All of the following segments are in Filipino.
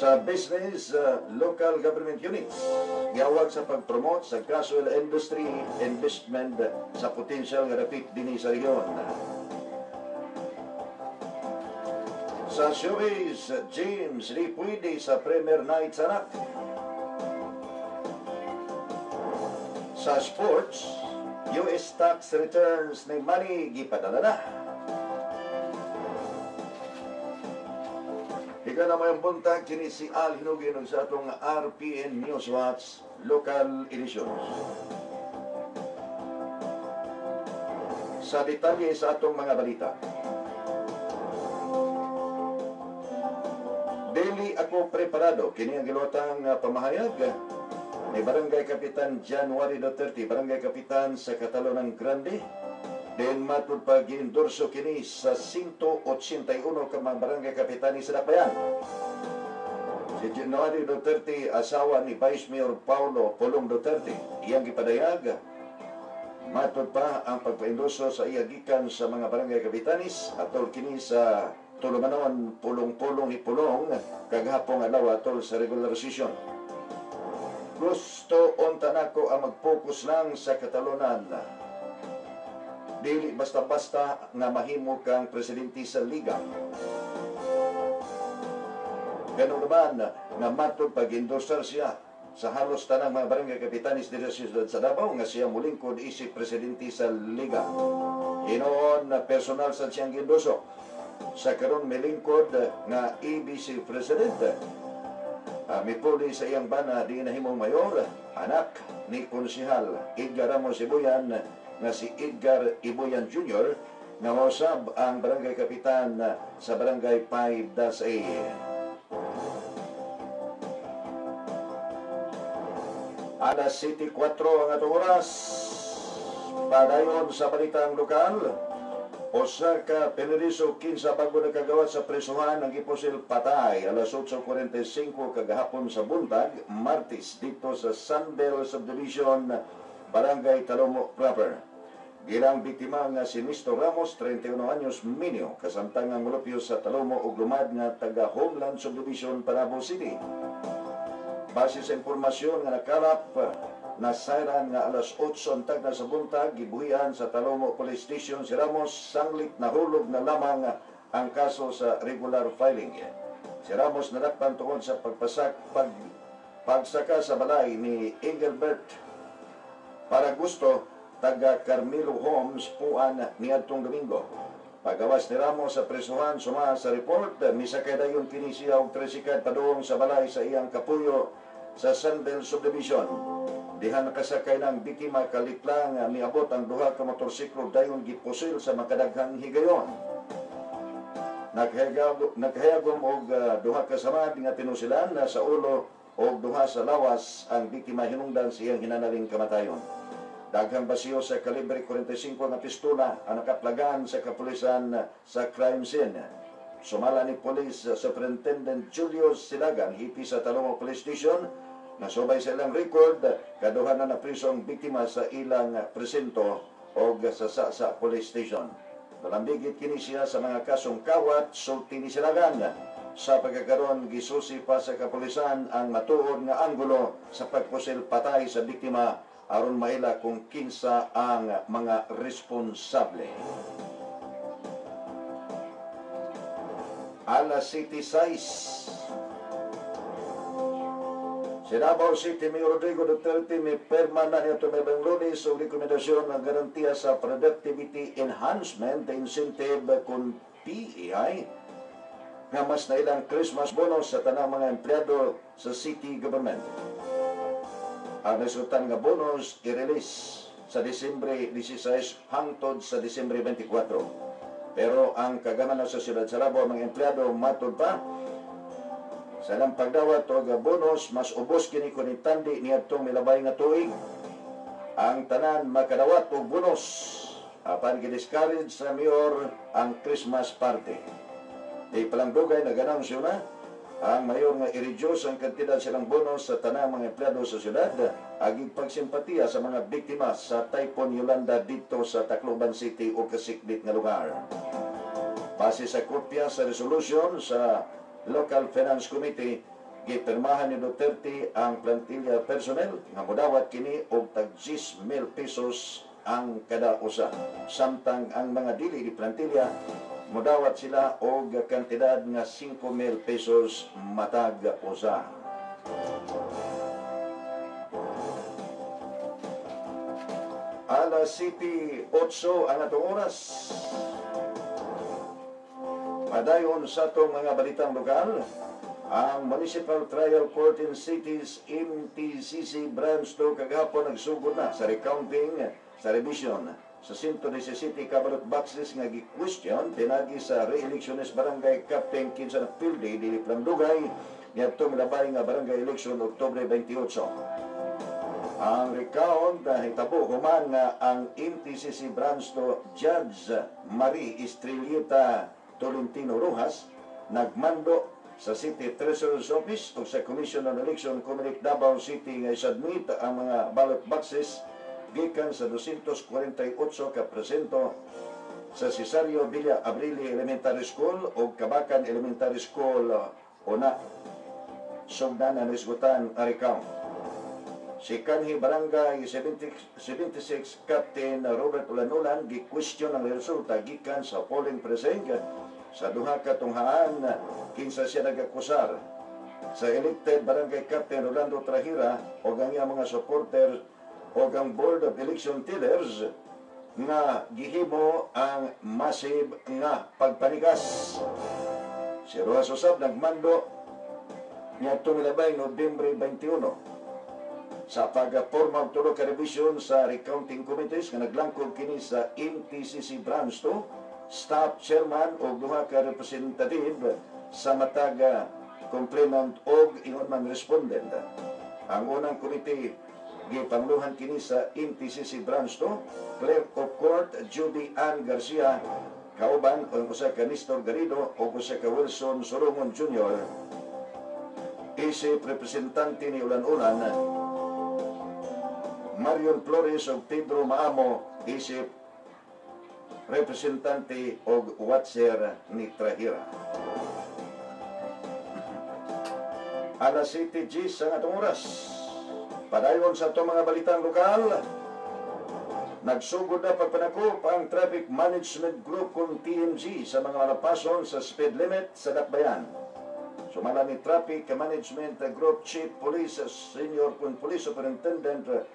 sa business local government units. Gawag sa pag-promote sa casual industry investment sa potential nga dapit dinhi sa rehiyon. Sa showbiz, James di pwede sa premiere night sa NAC. Sa sports, US tax returns ni Manny gipadala na. Ika na mayang buntag, kini si Al Hinugin sa atong RPN Newswatch Local Editions. Sa detalye sa atong mga balita. Dili ako preparado, kini ang gilotang pamahayag ni Barangay Kapitan January Duterte, Barangay Kapitan sa Catalonan Grande. Then matud pa gi-endorso kini sa 181 ka mga Barangay Kapitani sa Dakbayan. Si January Duterte, asawa ni Vice Mayor Paulo Pulong Duterte, iyang gipadayag. Matud pa ang pagpa-endorso sa iya gikan sa mga Barangay Kapitanis atol kini sa tulumanon pulong-pulong ni Pulong kaghapong adlaw atol sa regular session. Gusto unta nako ang mag-focus lang sa Catalonan. Dili basta-basta nga mahimo kang presidente sa liga. Ganun naman nga matod pag-endorsar siya sa halos tanang mga barangay kapitanis dito sa siyudad sa Davao nga siya mulingkod isip presidente sa liga. Hinoon na personal sa siyang gindoso. Sa karon milingkod nga ABC presidente. Mipuli sa iyang bana di nahimong mayor, anak ni Konsehal Edgar Ramos Iboyan nga si Edgar Iboyan Jr. nga mausab ang barangay kapitan sa barangay 5-A. Alas 7:04 ang atong oras. Padayon sa balitang lokal. Osaka Peneriso 15 bago nakagawat sa presuhan ng iposil patay alas 8:45 kagahapon sa buntag, Martes dito sa Sandel Subdivision, Barangay Talomo proper. Gilang biktima nga si Mr. Ramos, 31 anyos, minyo, kasamtangang mulupyo sa Talomo ug lumad nga taga Homeland Subdivision, Panabo City. Base sa impormasyon nga nakalap, nasairan nga alas 8 antag na sa buntag, gibuhian sa Talomo Police Station si Ramos, sanglit na hulog na lamang ang kaso sa regular filing. Si Ramos nadakpan tungod sa pagsaka sa balay ni Engelbert Paragusto, taga Carmelo Homes, Puan, niadtong Domingo. Pagawas ni Ramos sa presuhan, suma sa report, misakay dayon kini siya og tricycle padung sa balay sa iyang kapuyo sa Sandel Subdivision. Diha nakasakay ng biktima kalitlang niabot ang duha ka motorsiklo dayon gipusil sa makadaghang higayon. Naghayagom og duha ka samad nga tinusilan na sa ulo og duha sa lawas ang biktima hinungdan sa iyang hinanaling kamatayon. Daghang basiyo sa kalibre 45 nga pistola ang nakaplagan sa kapulisan sa crime scene. Sumala ni Police Superintendent Julius Silagan, hipi sa Talomo Police Station, nasubay sa ilang record, kaduhan na napriso ang biktima sa ilang presinto o sa Police Station. Nalambigit kini siya sa mga kasong kawat, sulti ni Silagan. Sa pagkakaroon, gisusi pa sa kapulisan ang matuod nga anggulo sa pagpusil patay sa biktima aron maila kung kinsa ang mga responsable. Alas 7:06. Si Davao City Mayor Rodrigo Duterte may perma na niya tumibang Lunes o rekomendasyon ng garantiya sa productivity enhancement incentive kung PEI nga mas na ilang Christmas bonus sa tanang mga empleyado sa city government. Ang resultan nga bonus i-release sa Disyembre 16 hangtod sa Disyembre 24. Pero ang kagamanan sa siyudad sa Davao mga empleyado matud pa sa ilang pagdawat o bonus mas ubos kini kun itandi niadtong milabay nga tuig. Ang tanan makadawat og bonus apan gi-discourage sa mayor ang Christmas party. Di palandugay nag-announce na ang mayor nga i-reduce ang kantidad silang bonus sa tanang mga empleyado sa siyudad aging pagsimpatiya sa mga biktima sa Typhoon Yolanda dito sa Tacloban City o kasikbit nga lugar. Base sa kopya sa resolution sa Local Finance Committee, Gipirmahan ni Duterte ang plantilla personnel nga modawat kini og tag 10,000 pesos ang kada usa. Samtang ang mga dili di plantilla modawat sila og kantidad nga 5,000 pesos matag usa. Alas 7:08 ang atong oras. Padayon sa atong mga balitang lokal, ang Municipal Trial Court in Cities MTCC Branch 2 kagahapon nagsugod na sa recounting sa revision sa 117 ballot boxes nga gi-question pinagi sa re-electionist barangay Captain kinsa na field day dili Plandugay niadtong labay nga barangay election Oktubre 28. Ang recount hitabo human nga ang MTCC Branch 2 Judge Marie Estrellita Tolentino Rojas nagmando sa City Treasurer's Office o sa Commission on Election Comunidad Davao City nga isubmit ang mga ballot boxes gikan sa 248 ka presento sa Cesario Villa Abrili Elementary School o Kabakan Elementary School una sugdanan isgutan ang recount. Si kanhi Barangay 76 Captain Robert Ulanulan gi-question ang resulta gikan sa polling precinct sa duha ka tunghaan kinsa siya nagakusar sa elected Barangay Captain Rolando Trahira o ang iyang mga supporter o ang Board of Election Tellers nga gihimo ang massive nga pagpanigas. Si Rojas usab nagmando niadtong labay Nobyembre 21 sa pagporma og tulo ka revision sa recounting committees nga naglangkod kini sa MTCC Branch 2, staff chairman o duha ka representative sa matag complainant o ingon man respondent. Ang unang komite gipangluhan kini sa MTCC Branch 2, Clerk of Court Judy Ann Garcia, kauban ang usa ka Nestor Garrido o usa ka Wilson Solomon Jr. Isip representante ni Ulan-Ulan Marion Flores o Pedro Maamo, isip representante o watcher ni Trahira. Alas 7:10 ang atong oras. Padayon sa itong mga balitang lokal, nagsugod na pagpanakop ang Traffic Management Group kung TMG sa mga malapason sa speed limit sa Dakbayan. Sumala ni Traffic Management Group Chief Police Senior Police Superintendent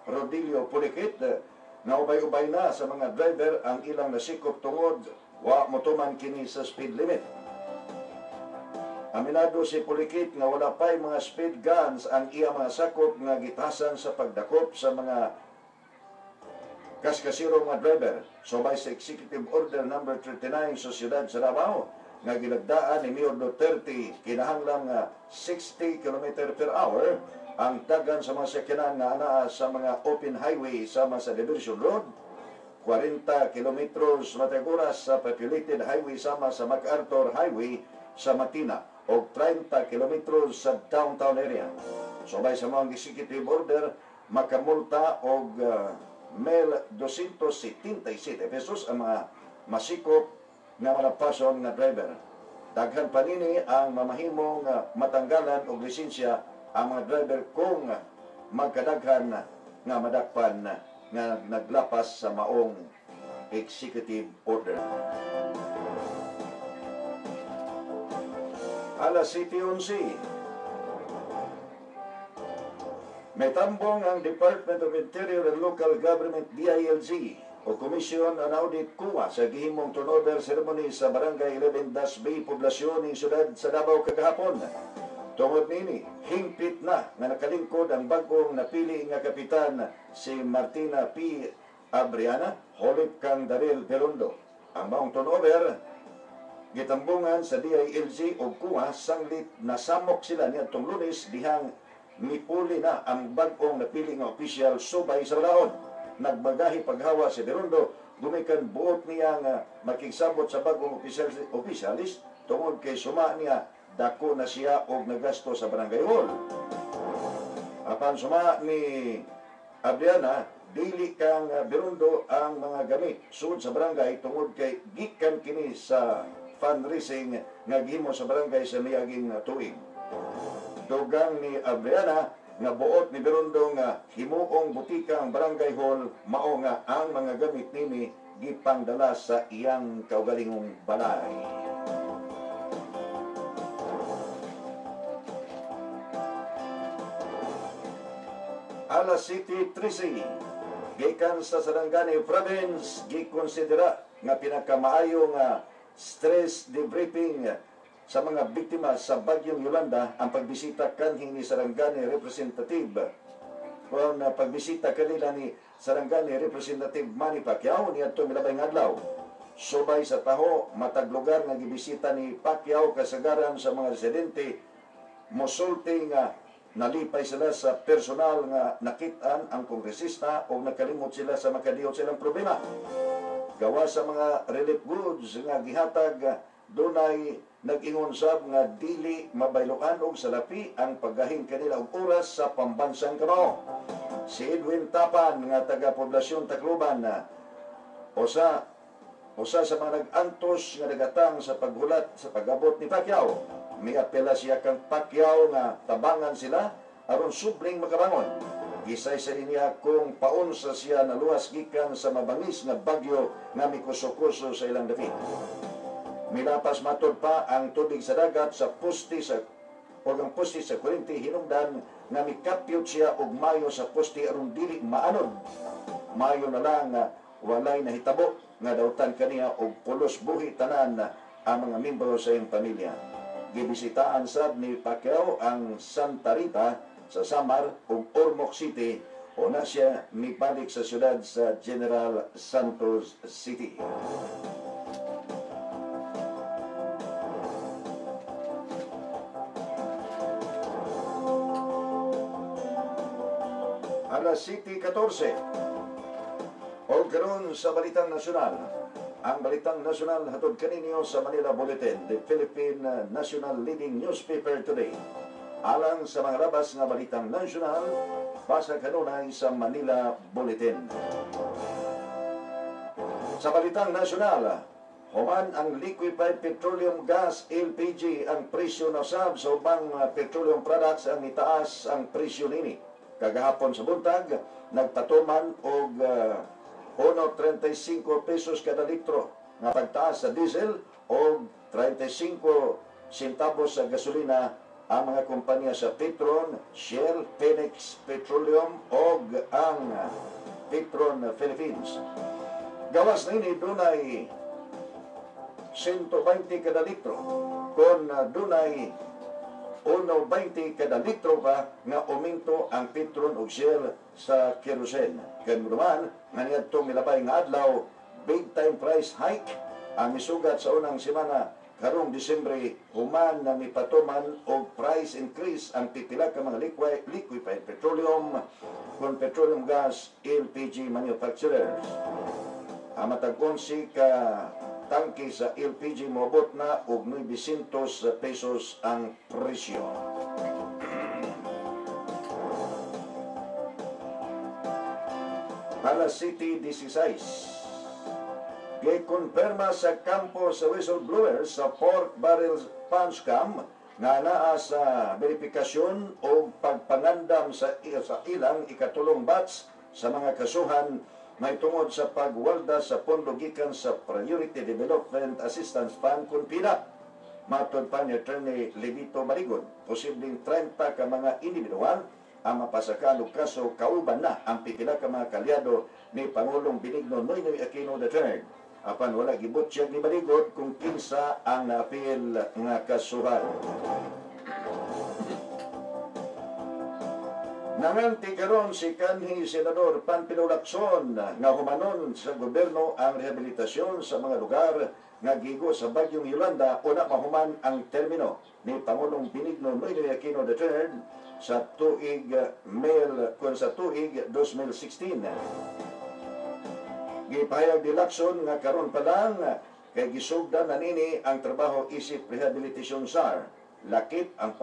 Rodilio Pulikit na ubay-ubay na sa mga driver ang ilang nasikop tungod wa motuman kini sa speed limit. Aminado si Pulikit nga wala pa'y mga speed guns ang iya mga sakop nga gitasan sa pagdakop sa mga kaskasiro mga driver. Subay sa Executive Order No. 39 sa siyudad sa Davao nga ginagdaan ni Mayor Duterte kinahanglang 60 km per hour ang dagan sa mga sakyanan nga anaa sa mga open highway sama sa Diversion Road, 40 kilometros matag oras sa populated highway sama sa MacArthur Highway sa Matina o 30 kilometros sa downtown area. Subay sa mga executive order, makamulta og 277 pesos ang mga masikop nga malapason nga driver. Daghan panini ang mamahimong matanggalan og lisensya ang mga driver kung magkadaghan nga madakpan nga naglapas sa maong executive order. Alas 7:11. May tambong ang Department of Interior and Local Government DILG o Commission on Audit CUA sa gihimong turnover ceremony sa Barangay 11-Bay Poblasyon ng Siyudad sa Davao kagahapon. Tungod nini, hingpit na nga nakalingkod ang bagong napili nga kapitan si Martina P. Abriana, holip kang Daryl Perondo. Ang maong turnover, gitambungan sa DILG o CUA, sanglit nasamok sila niadtong Lunes dihang mipuli na ang bagong napili nga opisyal subay sa laon. Nagbagahi paghawa si Perondo, gumikan buot niya nga makigsabot sa bagong opisyalis tungod kay suma niya dako na siya og nagasto sa barangay hall. Apan suma ni Abriana, dili kang Perondo ang mga gamit sud sa barangay tungod kay gikan kini sa fundraising nga gihimo sa barangay sa miaging tuig. dugang ni Abriana nga buot ni Berondo nga himuong butikang barangay hall mao nga ang mga gamit nini gipangdala sa iyang kaugalingong balay. Alas City 13, gikan sa Sarangani Province, gikonsidera nga pinakamaayo nga stress debriefing sa mga biktima sa Bagyong Yolanda ang pagbisita kanhi ni Sarangani Representative kung pagbisita kanila ni Sarangani Representative Manny Pacquiao niadto milabay nga adlaw. Subay sa taho matag lugar nga gibisita ni Pacquiao kasagaran sa mga residente mosulti nga nalipay sila sa personal nga nakit-an ang kongresista o nakalimot sila sa makadiyot silang problema. Gawa sa mga relief goods nga gihatag, dunay nag-ingon sab nga dili mabayloan og salapi ang paggahin kanila og oras sa pambansang kamao. Si Edwin Tapan nga taga-poblasyon Tacloban usa sa mga nag-antos nga nagatang sa paghulat sa pag-abot ni Pacquiao. Miapela siya kang Pacquiao nga tabangan sila aron subling makabangon. Gisay sa niya kung paunsa siya naluwas gikan sa mabangis nga bagyo nga mikuso-kuso sa ilang dapit. Milapas matod pa ang tubig sa dagat sa poste sa ang poste sa kurente hinungdan nga mikapyot siya og mayo sa poste aron dili maanod. Mayo na lang walay nahitabo nga dawtan kaniya og pulos buhi tanan ang mga miyembro sa iyang pamilya. Gibisitaan sad ni Pacquiao ang Santa Rita sa Samar ug Ormoc City o na siya mibalik sa syudad sa General Santos City. Alas City 14 o karon sa Balitang Nasyonal. Ang Balitang Nasyonal hatod kaninyo sa Manila Bulletin, the Philippine National Leading Newspaper today. Alang sa mga rabas nga Balitang Nasyonal, basa kanunay sa Manila Bulletin. Sa Balitang Nasyonal, human ang liquefied petroleum gas LPG ang presyo na sab sa ubang petroleum products ang itaas ang presyo nini. Kagahapon sa buntag, nagpatuman og 1.35 pesos kada litro nga pagtaas sa diesel o 35 centavos sa gasolina ang mga kompanya sa Petron, Shell, Phoenix Petroleum o ang Petron Philippines. Gawas na ini dunay 120 kada litro kung dunay 1.20 kada litro pa nga uminto ang Petron o Shell sa kerosene. Kaya naman, nga niyadtong milabay nga adlaw, big time price hike ang misugat sa unang semana karong Disyembre, human na mipatuman o price increase ang pipila ka mga liquefied petroleum kung petroleum gas LPG manufacturers. Ang matag 11 ka tangke sa LPG moabot na og 900 pesos ang presyo. Alas City 16. Gikonperma sa kampo sa whistleblowers sa Pork Barrel Punch Scam nga naa sa verifikasyon o pagpangandam sa ilang ikatulong batch sa mga kasuhan may tungod sa pagwalda sa pondo gikan sa Priority Development Assistance Fund kung PIDA. Matod pa ni Attorney Levito Baligon, posibleng 30 ka mga individual ang mapasakan og kaso kauban na ang pipila ka mga kalyado ni Pangulong Benigno Noynoy Aquino III. Apan wala gibutyag ni Baligon kung kinsa ang na-appeal nga kasuhan. Nanganti karon si kanhi Senador Panfilo Lacson nga humanon sa gobyerno ang rehabilitasyon sa mga lugar nga gigo sa Bagyong Yolanda o na mahuman ang termino ni Pangulong Benigno Noynoy Aquino III sa tuig 2016. Gipahayag ni Lacson nga karon pa lang kay gisugdan na nini ang trabaho isip rehabilitasyon SAR. Lakip ang